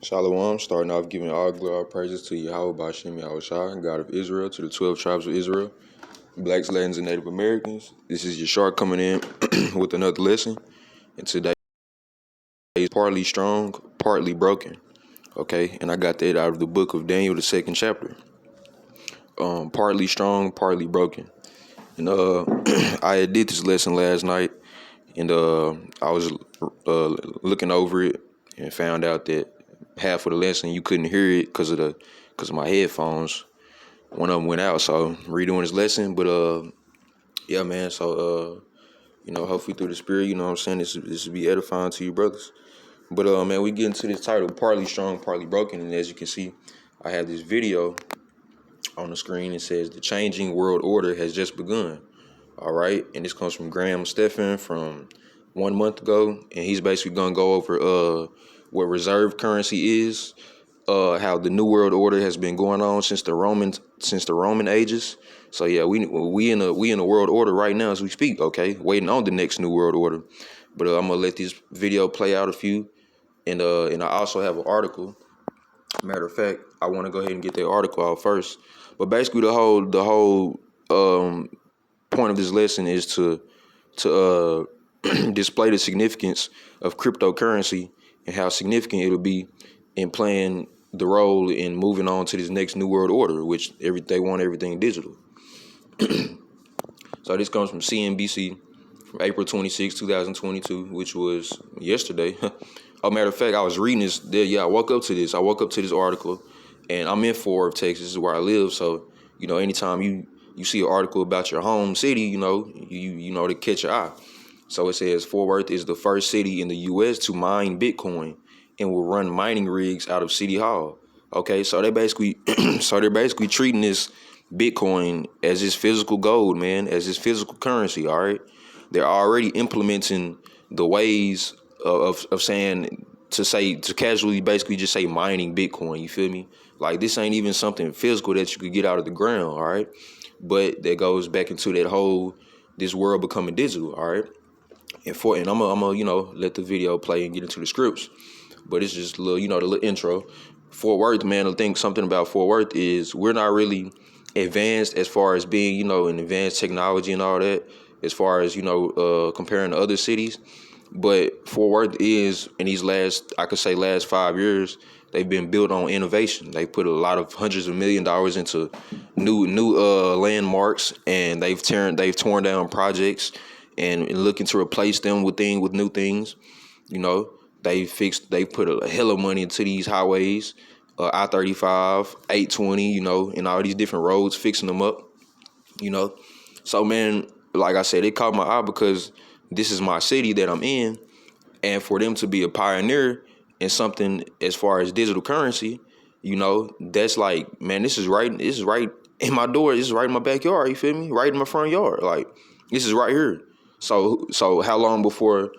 Shalom, starting off giving all glory, all praises to Yahweh Bashem Yahushua, God of Israel, to the 12 tribes of Israel, Blacks, Latins, and Native Americans. This is Yashar coming in with another lesson, and today is partly strong, partly broken. Okay, and I got that out of the book of Daniel, the second chapter. Partly strong, partly broken. And I did this lesson last night, and I was looking over it and found out that half of the lesson you couldn't hear it because of my headphones. One of them went out, so redoing this lesson. But yeah, man. So hopefully through the spirit, you know what I'm saying, this will be edifying to you brothers. But man, we get into this title, partly strong, partly broken, and as you can see, I have this video on the screen. It says the changing world order has just begun. All right, and this comes from Graham Stephan from 1 month ago, and he's basically gonna go over what reserve currency is, how the New World Order has been going on since the Roman ages. So yeah, we in a world order right now as we speak. Okay, waiting on the next New World Order. But I'm gonna let this video play out a few, and I also have an article. Matter of fact, I want to go ahead and get that article out first. But basically, the whole point of this lesson is to display the significance of cryptocurrency and how significant it'll be in playing the role in moving on to this next new world order, which they want everything digital. So this comes from CNBC from April 26, 2022, which was yesterday. Oh, matter of fact, I was reading this. I woke up to this. I woke up to this article, and I'm in Fort Worth, Texas. This is where I live. So, anytime you see an article about your home city, you know to catch your eye. So it says Fort Worth is the first city in the U.S. to mine Bitcoin and will run mining rigs out of City Hall. Okay, so they're basically treating this Bitcoin as its physical gold, man, as its physical currency. All right, they're already implementing the ways of saying to casually basically just say mining Bitcoin. You feel me? Like this ain't even something physical that you could get out of the ground. All right, but that goes back into that whole this world becoming digital. All right. And I'm gonna let the video play and get into the scripts, but it's just a little the little intro. Fort Worth, man. I think something about Fort Worth is we're not really advanced as far as being in advanced technology and all that, as far as comparing to other cities. But Fort Worth is in these last 5 years, they've been built on innovation. They put a lot of hundreds of $1 million into new landmarks, and they've torn down projects and looking to replace them with new things. They put a hell of money into these highways, I-35, 820, and all these different roads, fixing them up. So man, like I said, it caught my eye because this is my city that I'm in, and for them to be a pioneer in something as far as digital currency, that's like, man, this is right in my door. This is right in my backyard. You feel me? Right in my front yard. Like this is right here. So how long before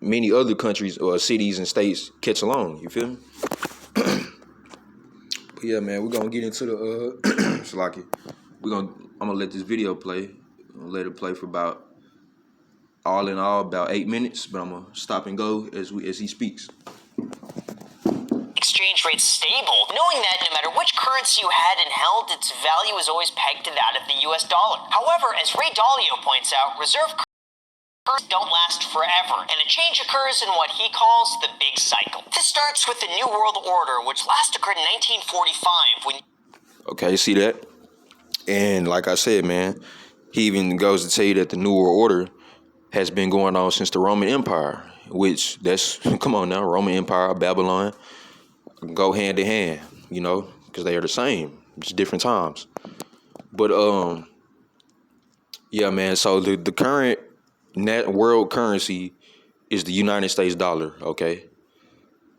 many other countries or cities and states catch along? You feel me? But yeah, man, we're gonna get into the Salaki. I'm gonna let this video play. I'm gonna let it play for about all in all about 8 minutes, but I'm gonna stop and go as he speaks. Exchange rate stable, knowing that no matter which currency you had and held, its value is always pegged to that of the US dollar. However, as Ray Dalio points out, reserve currencies don't last forever, and a change occurs in what he calls the big cycle. This starts with the New World Order, which last occurred in 1945 when... Okay, see that? And like I said, man, he even goes to tell you that the New World Order has been going on since the Roman Empire, which that's, come on now, Roman Empire, Babylon, go hand in hand, because they are the same, just different times. But yeah, man, so the current net world currency is the United States dollar, okay?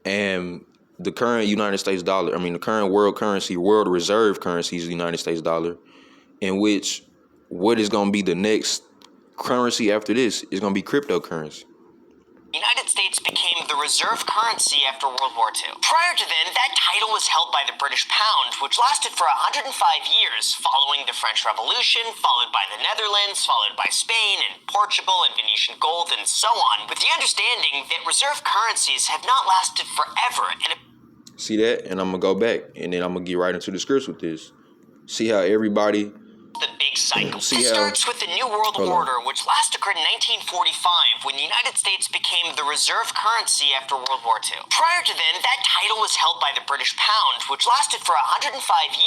And the current the current world reserve currency is the United States dollar, in which what is going to be the next currency after this is going to be cryptocurrency. The United States became the reserve currency after World War II. Prior to then, that title was held by the British pound, which lasted for 105 years, following the French Revolution, followed by the Netherlands, followed by Spain and Portugal and Venetian gold, and so on, with the understanding that reserve currencies have not lasted forever, and See that? And I'm going to go back, and then I'm going to get right into the scripts with this. See how everybody... The big cycle. See This how... starts with the New World Order, which last occurred in 1945 when the United States became the reserve currency after World War II. Prior to then, that title was held by the British pound, which lasted for 105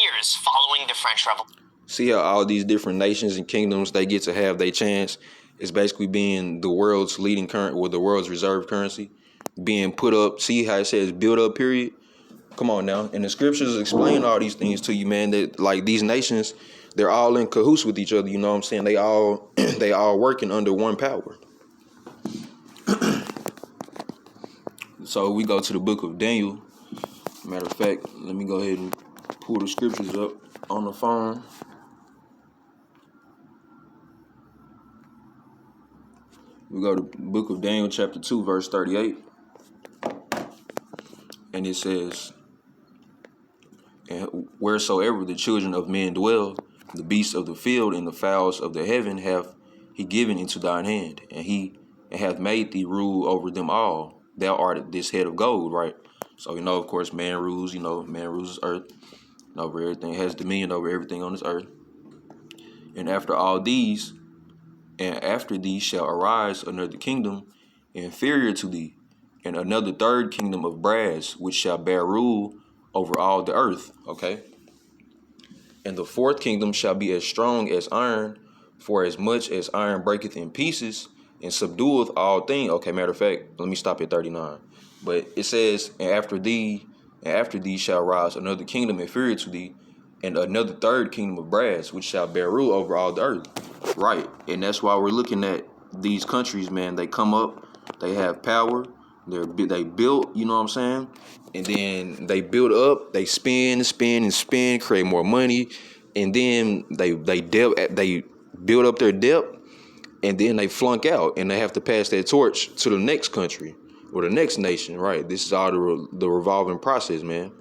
years following the French Revolution. See how all these different nations and kingdoms, they get to have their chance. It's basically being the world's leading currency, or the world's reserve currency, being put up. See how it says build up period? Come on now. And the scriptures explain all these things to you, man, that like these nations, they're all in cahoots with each other. You know what I'm saying? They all they all working under one power. So we go to the book of Daniel. Matter of fact, let me go ahead and pull the scriptures up on the phone. We go to the book of Daniel, chapter 2, verse 38. And it says, and wheresoever the children of men dwell, the beasts of the field and the fowls of the heaven have he given into thine hand, and hath made thee rule over them all. Thou art this head of gold, right? So, of course, man rules, man rules this earth, and over everything, has dominion over everything on this earth. And after these shall arise another kingdom inferior to thee, and another third kingdom of brass, which shall bear rule over all the earth. Okay. And the fourth kingdom shall be as strong as iron, for as much as iron breaketh in pieces and subdueth all things. Okay, matter of fact, let me stop at 39. But it says, and after thee shall rise another kingdom inferior to thee, and another third kingdom of brass, which shall bear rule over all the earth. Right. And that's why we're looking at these countries, man. They come up, they have power, they built, you know what I'm saying? And then they build up, they spin, create more money, and then they build up their debt, and then they flunk out, and they have to pass that torch to the next country or the next nation, right? This is all the revolving process, man.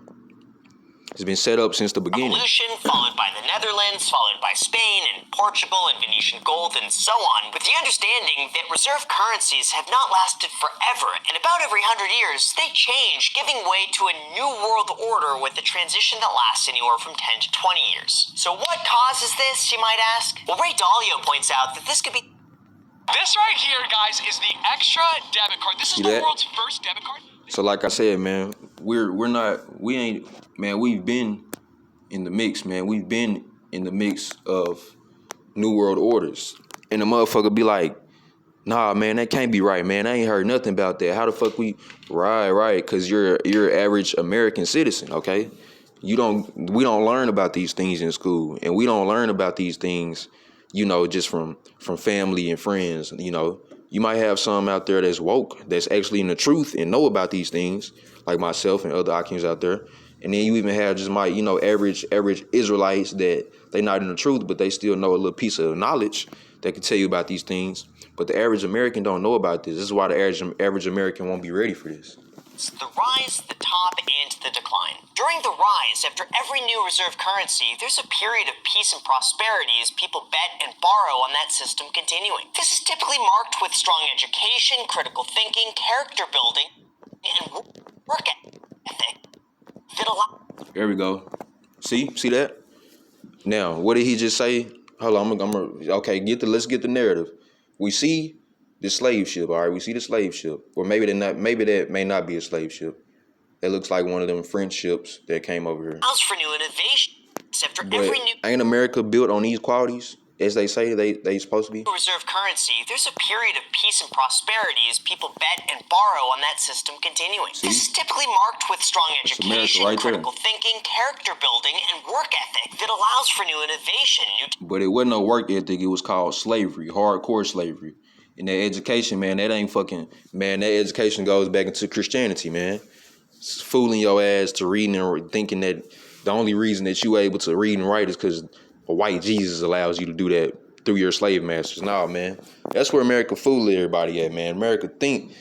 It's been set up since the beginning. Revolution, followed by the Netherlands, followed by Spain and Portugal and Venetian gold and so on, with the understanding that reserve currencies have not lasted forever, and about every 100 years, they change, giving way to a new world order with a transition that lasts anywhere from 10 to 20 years. So what causes this, you might ask? Well, Ray Dalio points out that this could be... This right here, guys, is the extra debit card. This is the world's first debit card. So like I said, man, we've been in the mix, man. We've been in the mix of new world orders. And the motherfucker be like, nah, man, that can't be right, man. I ain't heard nothing about that. How the fuck we... Right, because you're an average American citizen, okay? We don't learn about these things in school. And we don't learn about these things, just from family and friends, You might have some out there that's woke, that's actually in the truth and know about these things, like myself and other Akims out there. And then you even have just average Israelites that they not in the truth, but they still know a little piece of knowledge that can tell you about these things. But the average American don't know about this. This is why the average American won't be ready for this. The rise, the top, and the decline. During the rise, after every new reserve currency, there's a period of peace and prosperity as people bet and borrow on that system continuing. This is typically marked with strong education, critical thinking, character building, and work ethic. There we go. See that? Now, what did he just say? Hold on, okay, let's get the narrative. We see the slave ship, all right? We see the slave ship. Or maybe that may not be a slave ship. It looks like one of them French ships that came over here. Allows for new innovation. But ain't America built on these qualities, as they say they supposed to be? Reserve currency, there's a period of peace and prosperity as people bet and borrow on that system continuing. See? This is typically marked with strong education, right critical thinking, character building, and work ethic that allows for new innovation. But it wasn't no work ethic. It was called slavery, hardcore slavery. And that education, man, that education goes back into Christianity, man. It's fooling your ass to reading and thinking that the only reason that you able to read and write is because a white Jesus allows you to do that through your slave masters. Nah, man. That's where America fooled everybody at, man. America think,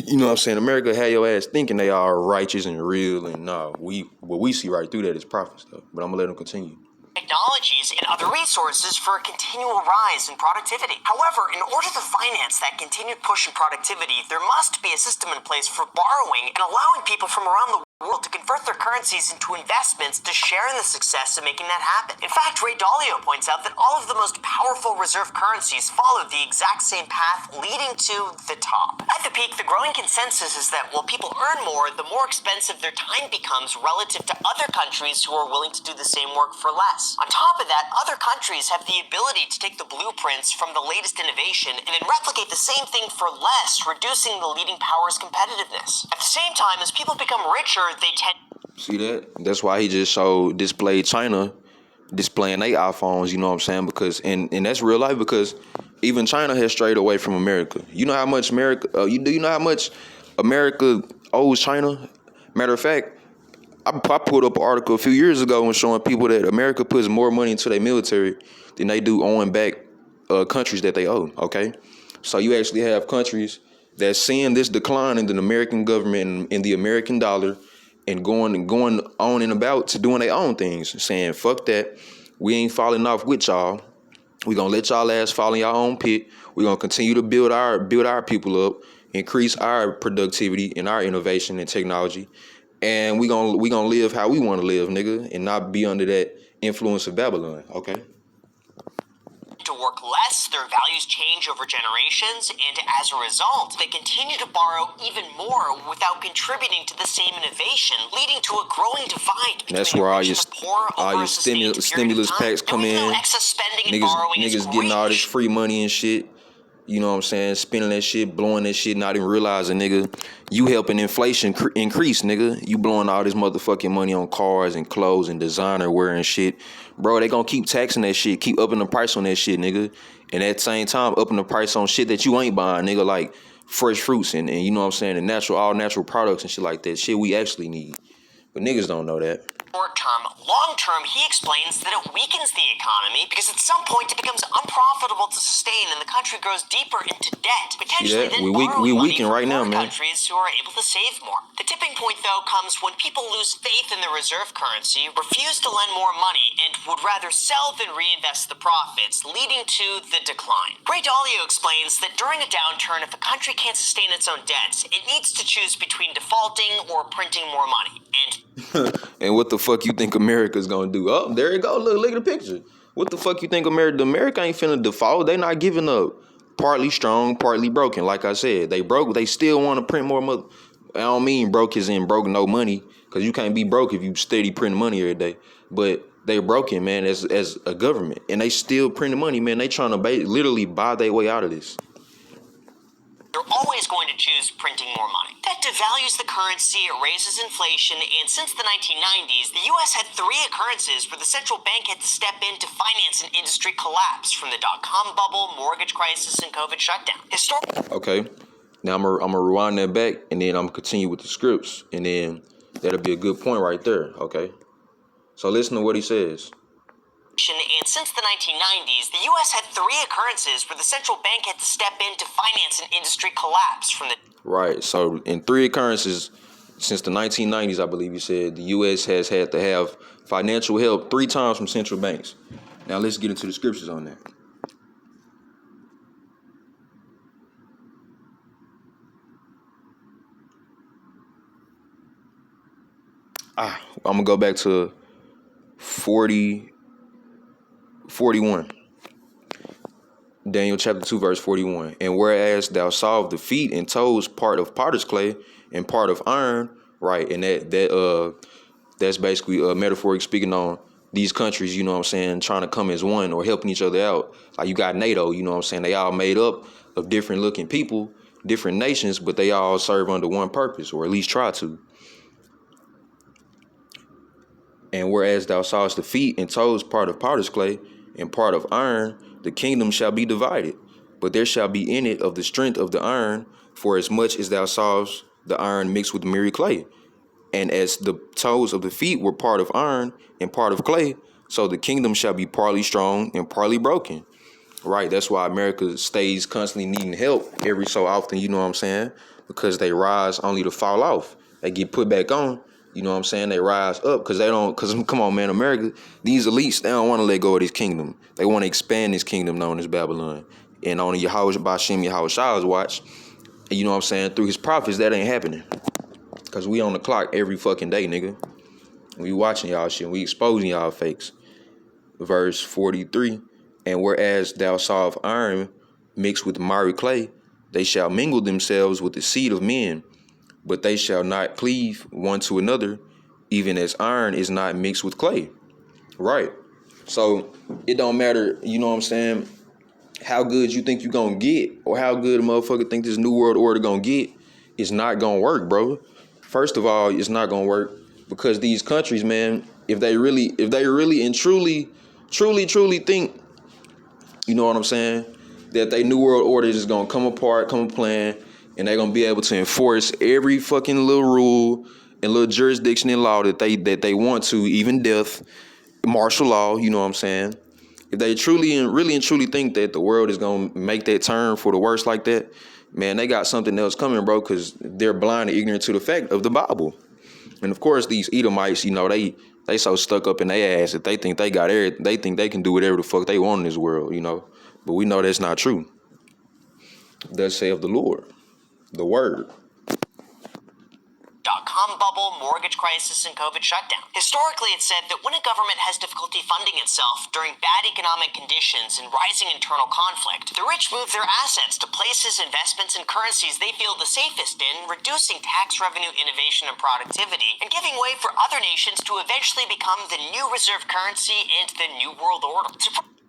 you know what I'm saying? America had your ass thinking they are righteous and real, and what we see right through that is profit stuff. But I'm going to let them continue. Technologies and other resources for a continual rise in productivity. However, in order to finance that continued push in productivity, there must be a system in place for borrowing and allowing people from around the world world to convert their currencies into investments to share in the success of making that happen. In fact, Ray Dalio points out that all of the most powerful reserve currencies followed the exact same path leading to the top. At the peak, the growing consensus is that while people earn more, the more expensive their time becomes relative to other countries who are willing to do the same work for less. On top of that, other countries have the ability to take the blueprints from the latest innovation and then replicate the same thing for less, reducing the leading power's competitiveness. At the same time, as people become richer, they tend... See that? That's why he just displayed China displaying their iPhones, you know what I'm saying? Because and that's real life, because even China has strayed away from America. You know how much America you know how much America owes China? Matter of fact, I pulled up an article a few years ago and showing people that America puts more money into their military than they do owing back countries that they owe, okay? So you actually have countries that's seeing this decline in the American government and the American dollar and going on and about to doing their own things, saying, fuck that, we ain't falling off with y'all. We gonna let y'all ass fall in your own pit. We gonna continue to build our people up, increase our productivity and our innovation and technology, and we gonna live how we want to live, nigga, and not be under that influence of Babylon, okay? To work less, their values change over generations, and as a result, they continue to borrow even more without contributing to the same innovation, leading to a growing divide between That's where all your stimulus packs come in. Niggas getting all this free money and shit. You know what I'm saying? Spending that shit, blowing that shit, not even realizing, nigga, you helping inflation increase, nigga. You blowing all this motherfucking money on cars and clothes and designer wear and shit. Bro, they gonna keep taxing that shit, keep upping the price on that shit, nigga. And at the same time, upping the price on shit that you ain't buying, nigga, like fresh fruits and you know what I'm saying, and all natural products and shit like that. Shit we actually need. But niggas don't know that. Short term, long term, he explains that it weakens the economy because at some point it becomes unprofitable to sustain and the country grows deeper into debt, potentially then borrowing money from poor countries who are able to save more. The tipping point, though, comes when people lose faith in the reserve currency, refuse to lend more money, and would rather sell than reinvest the profits, leading to the decline. Ray Dalio explains that during a downturn, if a country can't sustain its own debts, it needs to choose between defaulting or printing more money. And what the fuck you think America's gonna do? Oh, there you go. Look at the picture. What the fuck you think America ain't finna default? They not giving up. Partly strong, partly broken. Like I said, they broke. They still want to print more money. I don't mean broke as in broke no money, because you can't be broke if you steady printing money every day. But they broken, man, as a government, and they still printing money, man. They trying to literally buy their way out of this. They're always going to choose printing more money. That devalues the currency, it raises inflation, and since the 1990s, the U.S. had three occurrences where the central bank had to step in to finance an industry collapse, from the dot-com bubble, mortgage crisis, and COVID shutdown. Okay, now I'm gonna rewind that back, and then I'm gonna continue with the scripts, and then that'll be a good point right there, okay? So listen to what he says. And since the 1990s, the U.S. had three occurrences where the central bank had to step in to finance an industry collapse, from the... Right, so in three occurrences since the 1990s, I believe you said, the U.S. has had to have financial help 3 times from central banks. Now let's get into the scriptures on that. I'm going to go back to 41. Daniel chapter 2 verse 41. And whereas thou sawest the feet and toes part of potter's clay and part of iron, right? And that's basically metaphoric speaking on these countries, you know what I'm saying, trying to come as one or helping each other out. Like you got NATO, you know what I'm saying, they all made up of different looking people, different nations, but they all serve under one purpose, or at least try to. And whereas thou sawest the feet and toes part of potter's clay and part of iron, the kingdom shall be divided. But there shall be in it of the strength of the iron, for as much as thou sawest the iron mixed with merry clay. And as the toes of the feet were part of iron and part of clay, so the kingdom shall be partly strong and partly broken. Right, that's why America stays constantly needing help every so often, you know what I'm saying? Because they rise only to fall off. They get put back on. You know what I'm saying? They rise up because come on, man, America, these elites, they don't want to let go of this kingdom. They want to expand this kingdom known as Babylon. And on Yahushua Bashim Yahushua's watch, you know what I'm saying, through his prophets, that ain't happening. Cause we on the clock every fucking day, nigga. We watching y'all shit. We exposing y'all fakes. Verse 43. And whereas thou sawest iron mixed with miry clay, they shall mingle themselves with the seed of men, but they shall not cleave one to another, even as iron is not mixed with clay. Right. So it don't matter, you know what I'm saying, how good you think you gonna get or how good a motherfucker think this new world order gonna get. It's not gonna work, bro. First of all, it's not gonna work because these countries, man, if they really and truly think, you know what I'm saying, that they new world order is gonna come apart, come a plan, and they're gonna be able to enforce every fucking little rule and little jurisdiction in law that they want to, even death, martial law, you know what I'm saying? If they really and truly think that the world is gonna make that turn for the worse like that, man, they got something else coming, bro, because they're blind and ignorant to the fact of the Bible. And of course, these Edomites, you know, they so stuck up in their ass that they think they got everything. They think they can do whatever the fuck they want in this world, you know. But we know that's not true. Thus saith the Lord, the word. .com bubble, mortgage crisis, and COVID shutdown. Historically, it's said that when a government has difficulty funding itself during bad economic conditions and rising internal conflict, the rich move their assets to places, investments, and currencies they feel the safest in, reducing tax revenue, innovation, and productivity, and giving way for other nations to eventually become the new reserve currency and the new world order.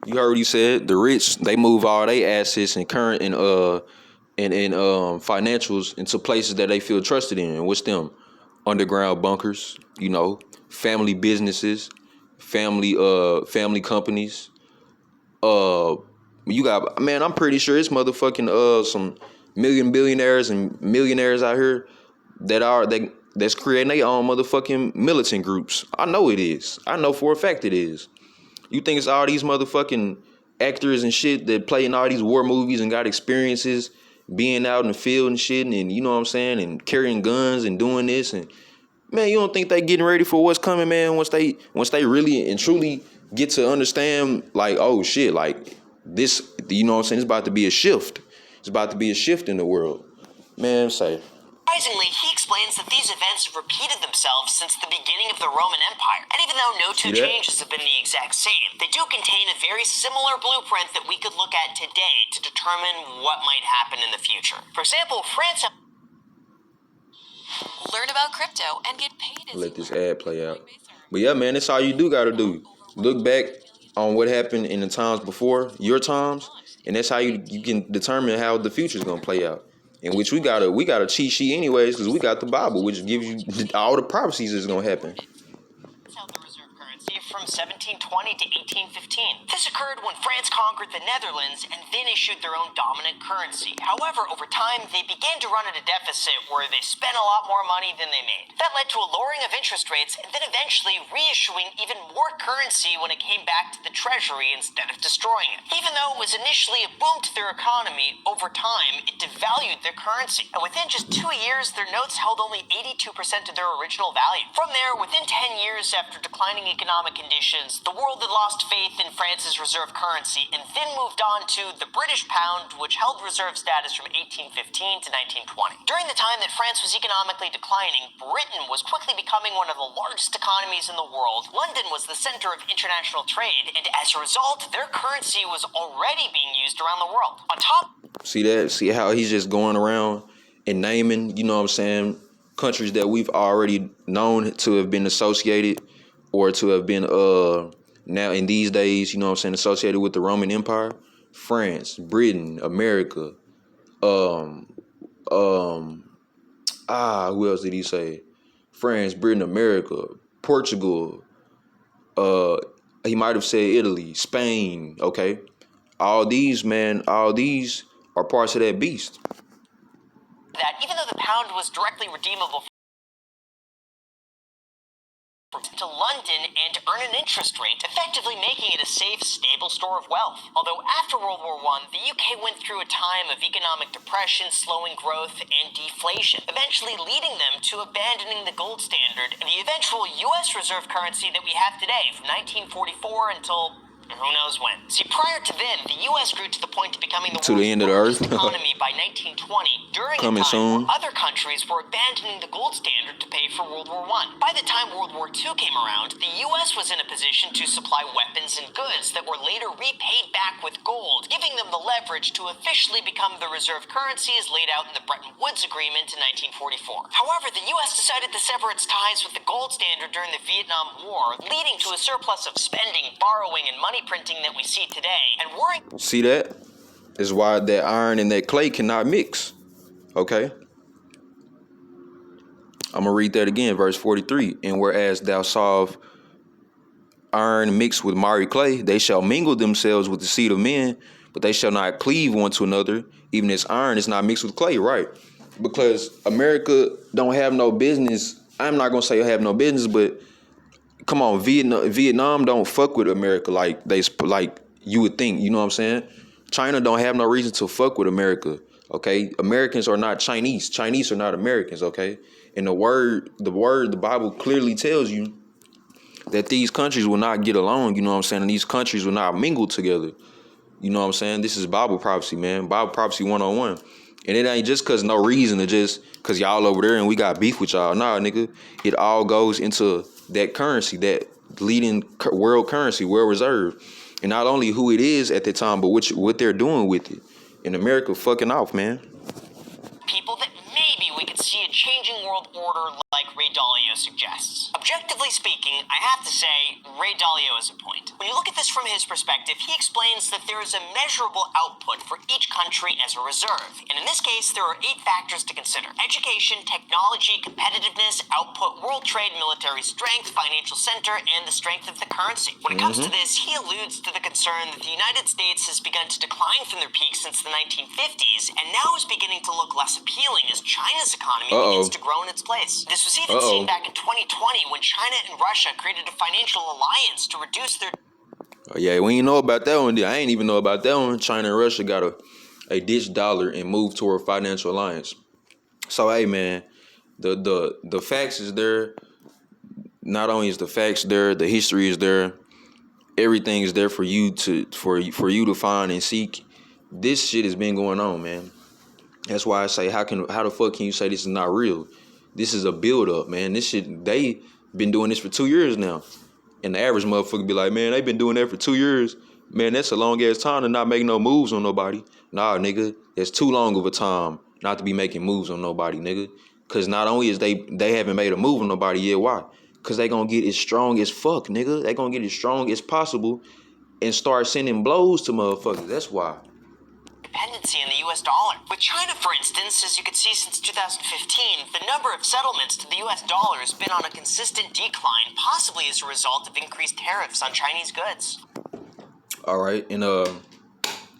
You heard what he said. The rich, they move all their assets and current and financials into places that they feel trusted in. What's them? Underground bunkers, you know, family businesses, family companies. You got, man, I'm pretty sure it's motherfucking some billionaires and millionaires out here that's creating their own motherfucking militant groups. I know it is. I know for a fact it is. You think it's all these motherfucking actors and shit that play in all these war movies and got experiences being out in the field and shit, and you know what I'm saying, and carrying guns and doing this, and man, you don't think they getting ready for what's coming, man, once they really and truly get to understand, like, oh shit, like this, you know what I'm saying, it's about to be a shift. It's about to be a shift in the world. Man, say. Surprisingly, he explains that these events have repeated themselves since the beginning of the Roman Empire. And even though no two changes have been the exact same, they do contain a very similar blueprint that we could look at today to determine what might happen in the future. For example, France... Learn about crypto and get paid. Let this ad play out. But yeah, man, that's all you do gotta do. Look back on what happened in the times before, your times, and that's how you can determine how the future's gonna play out. In which we got a cheat sheet anyways, because we got the Bible, which gives you all the prophecies that's gonna happen. From 1720 to 1815. This occurred when France conquered the Netherlands and then issued their own dominant currency. However, over time, they began to run at a deficit where they spent a lot more money than they made. That led to a lowering of interest rates and then eventually reissuing even more currency when it came back to the treasury instead of destroying it. Even though it was initially a boom to their economy, over time, it devalued their currency. And within just 2 years, their notes held only 82% of their original value. From there, within 10 years after declining economic conditions, the world had lost faith in France's reserve currency and then moved on to the British pound, which held reserve status from 1815 to 1920. During the time that France was economically declining, Britain was quickly becoming one of the largest economies in the world. London was the center of international trade, and as a result, their currency was already being used around the world. On top... See that? See how he's just going around and naming, you know what I'm saying, countries that we've already known to have been associated or to have been now in these days, you know what I'm saying, associated with the Roman Empire. France, Britain, America, who else did he say? France, Britain, America, Portugal, he might have said Italy, Spain, okay? All these are parts of that beast. That even though the pound was directly redeemable to London and earn an interest rate, effectively making it a safe, stable store of wealth. Although after World War I, the UK went through a time of economic depression, slowing growth, and deflation, eventually leading them to abandoning the gold standard and the eventual US reserve currency that we have today from 1944 until... who knows when. See, prior to then, the U.S. grew to the point of becoming the end of the earth. economy by 1920, during Coming a time soon. where other countries were abandoning the gold standard to pay for World War I. By the time World War II came around, the U.S. was in a position to supply weapons and goods that were later repaid back with gold, giving them the leverage to officially become the reserve currency as laid out in the Bretton Woods Agreement in 1944. However, the U.S. decided to sever its ties with the gold standard during the Vietnam War, leading to a surplus of spending, borrowing, and money printing that we see today, and worrying. See that? Is why that iron and that clay cannot mix. Okay? I'm going to read that again, verse 43. And whereas thou sawest iron mixed with miry clay, they shall mingle themselves with the seed of men, but they shall not cleave one to another, even as iron is not mixed with clay, right? Because America don't have no business. I'm not going to say have no business, but come on, Vietnam don't fuck with America like you would think, you know what I'm saying? China don't have no reason to fuck with America, okay? Americans are not Chinese. Chinese are not Americans, okay? And the Bible clearly tells you that these countries will not get along, you know what I'm saying? And these countries will not mingle together. You know what I'm saying? This is Bible prophecy, man. Bible prophecy 101. And it ain't just because no reason to just because y'all over there and we got beef with y'all. Nah, nigga. It all goes into that currency, that leading world currency, world reserve. And not only who it is at the time, but what they're doing with it. In America, fucking off, man. People that maybe we could see a changing world order like Ray Dalio suggests. Objectively speaking, I have to say, Ray Dalio has a point. When you look at this from his perspective, he explains that there is a measurable output for each country as a reserve. And in this case, there are 8 factors to consider: education, technology, competitiveness, output, world trade, military strength, financial center, and the strength of the currency. When it comes to this, he alludes to the concern that the United States has begun to decline from their peak since the 1950s, and now is beginning to look less appealing as China's economy begins to grow in its place. This was even seen back in 2020 when China and Russia created a financial alliance to reduce their... Oh, yeah, we ain't know about that one. I ain't even know about that one. China and Russia got a ditch dollar and moved toward financial alliance. So, hey, man, the facts is there. Not only is the facts there, the history is there. Everything is there for you to find and seek. This shit has been going on, man. That's why I say, how the fuck can you say this is not real? This is a build up, man. This shit, they been doing this for 2 years now. And the average motherfucker be like, man, they been doing that for 2 years. Man, that's a long ass time to not make no moves on nobody. Nah, nigga, that's too long of a time not to be making moves on nobody, nigga. Cause not only is they haven't made a move on nobody yet, why? Cause they gonna get as strong as fuck, nigga. They gonna get as strong as possible and start sending blows to motherfuckers. That's why. Dependency in the US dollar. With China, for instance, as you can see since 2015, the number of settlements to the US dollar has been on a consistent decline, possibly as a result of increased tariffs on Chinese goods. All right, and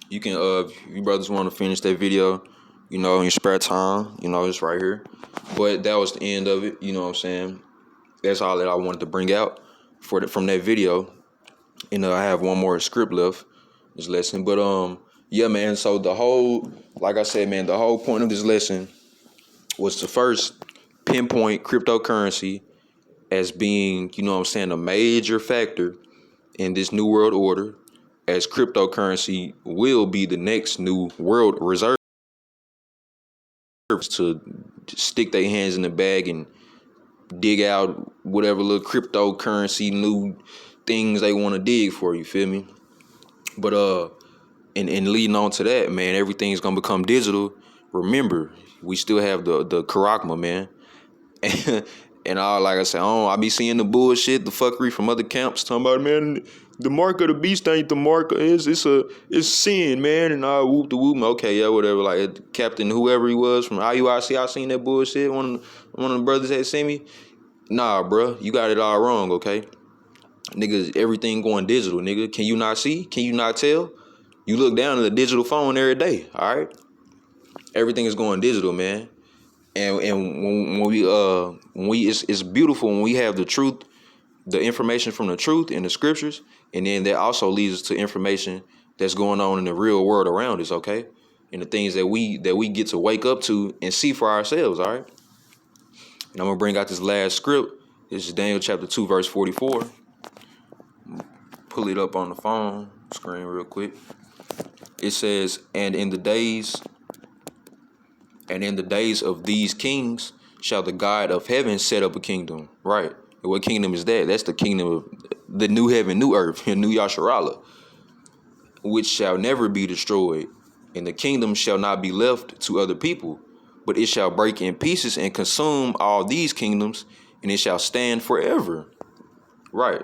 you can if you brothers want to finish that video, you know, in your spare time, you know, it's right here. But that was the end of it, you know what I'm saying? That's all that I wanted to bring out from that video. And I have one more script left, this lesson. But yeah, man, so like I said, man, the whole point of this lesson was to first pinpoint cryptocurrency as being, you know what I'm saying, a major factor in this new world order, as cryptocurrency will be the next new world reserve to stick their hands in the bag and dig out whatever little cryptocurrency new things they want to dig for, you feel me? But and leading on to that, man, everything's gonna become digital. Remember, we still have the Karakma, man. And like I said, I be seeing the bullshit, the fuckery from other camps talking about, man, the mark of the beast ain't the mark. It's sin, man. And I whoop the whoop. Okay, yeah, whatever. Like Captain whoever he was from IUIC, I seen that bullshit. One of the brothers had sent me. Nah, bro, you got it all wrong. Okay, niggas, everything going digital, nigga. Can you not see? Can you not tell? You look down at the digital phone every day, all right? Everything is going digital, man. And when we it's beautiful when we have the truth, the information from the truth in the scriptures, and then that also leads us to information that's going on in the real world around us, okay? And the things that we get to wake up to and see for ourselves, all right? And I'm gonna bring out this last script. This is Daniel chapter 2, verse 44. Pull it up on the phone screen real quick. It says, and in the days And in the days of these kings shall the God of heaven set up a kingdom. Right. And what kingdom is that? That's the kingdom of the new heaven, new earth, new Yasharala, which shall never be destroyed. And the kingdom shall not be left to other people, but it shall break in pieces and consume all these kingdoms, and it shall stand forever. Right.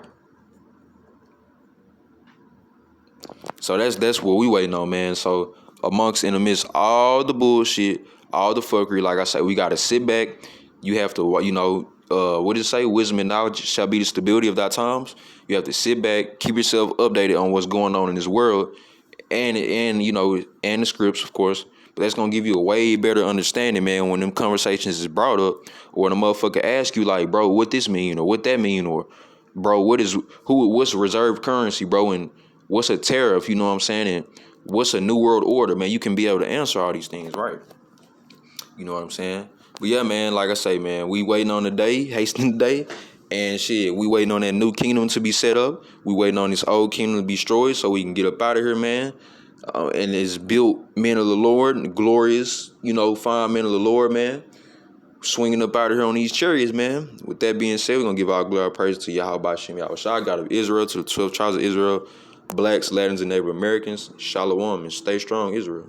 So that's what we waiting on, man. So in the midst all the bullshit, all the fuckery, like I said, we gotta sit back. You have to, what did it say? Wisdom and knowledge shall be the stability of thy times. You have to sit back, keep yourself updated on what's going on in this world, and the scripts, of course. But that's gonna give you a way better understanding, man, when them conversations is brought up, or when a motherfucker ask you, like, bro, what this mean, or what that mean, or bro, what's reserve currency, bro, and what's a tariff, you know what I'm saying, and what's a new world order, man. You can be able to answer all these things, right? You know what I'm saying? But yeah, man, like I say, man, we waiting on the day, hastening the day, and shit, we waiting on that new kingdom to be set up. We waiting on this old kingdom to be destroyed so we can get up out of here, man. And it's built men of the Lord, glorious, fine men of the Lord, man, swinging up out of here on these chariots, man. With that being said, we're going to give our glory and praise to Yahweh Shem Yahushua, God of Israel, to the 12 tribes of Israel, blacks, Latins, and Native Americans. Shalom, and stay strong, Israel.